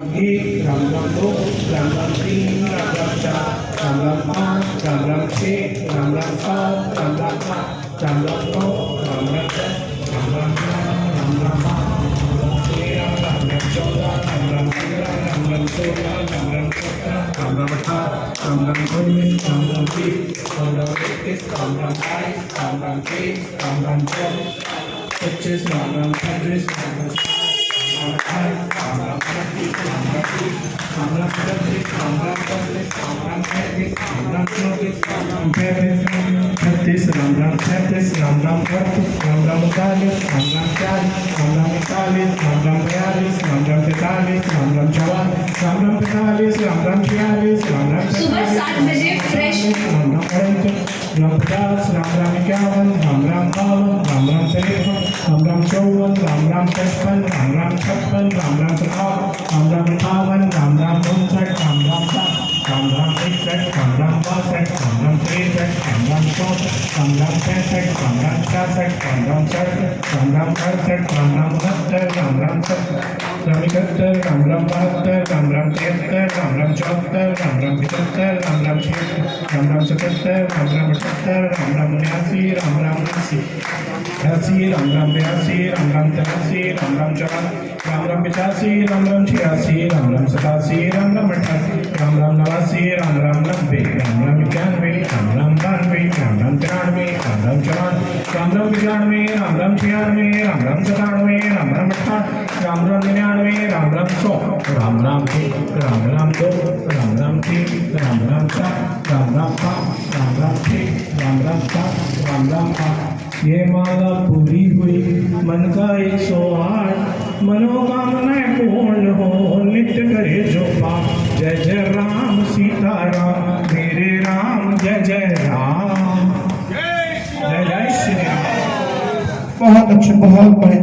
एक राम राम दो राम राम तीन राम राम चार राम राम पाँच राम राम छः राम राम सात राम राम आठ राम राम नौ राम राम दस राम राम ग्यारह राम राम बारह तेरह राम राम चौदह राम राम पंद्रह राम राम सोलह राम राम सत्रह राम राम अठारह राम राम उन्नीस राम राम बीस राम राम इक्कीस राम राम बाईस राम राम तेईस राम राम चौबीस 25 राम राम 26 राम राम 28 राम राम 29 राम राम 30 राम राम 31 राम राम 32 राम राम 33 राम राम 34 राम राम 35 राम राम 36 राम राम 38 राम राम 39 राम राम 40 राम राम 41 राम राम 42 राम राम 43 राम राम 44 राम राम 45 राम राम 46 राम राम सुबह 7 बजे फ्रेश राम राम 50 राम राम 51 राम राम 52 राम राम 53 राम राम 54 राम राम 55 राम राम 56 राम राम 57 राम राम 58 राम राम 59 राम राम 60 राम राम 61 राम राम 62 राम राम 63 राम राम 64 राम राम 65 राम राम 66 राम राम 67 राम राम 68 राम राम 69 राम राम 70 राम राम 71 राम राम 73 राम राम 74 राम राम 75 राम राम 76 राम राम 77 राम राम 78 राम राम 79 राम राम 80 राम राम 82 राम राम 83 राम राम 84 राम राम 85 राम राम 86 राम राम 87 राम राम 88 राम राम 89 राम राम 90 राम राम 91 राम राम 92 राम राम 93 राम राम 94 राम राम 95 राम राम 96 राम राम 97 राम राम 98 राम राम 99 राम राम 100 राम राम 1 राम राम 2 राम राम 3 राम राम 4 राम राम 5 राम राम 6 राम राम 7 राम राम 8 ये माला पूरी हुई मन का 108 मनोकामनाएं पूर्ण हो नित्य करे जो पाप जय जय राम सीता राम मेरे राम जय जय राम जय जय श्री राम। बहुत अच्छे बहुत बड़े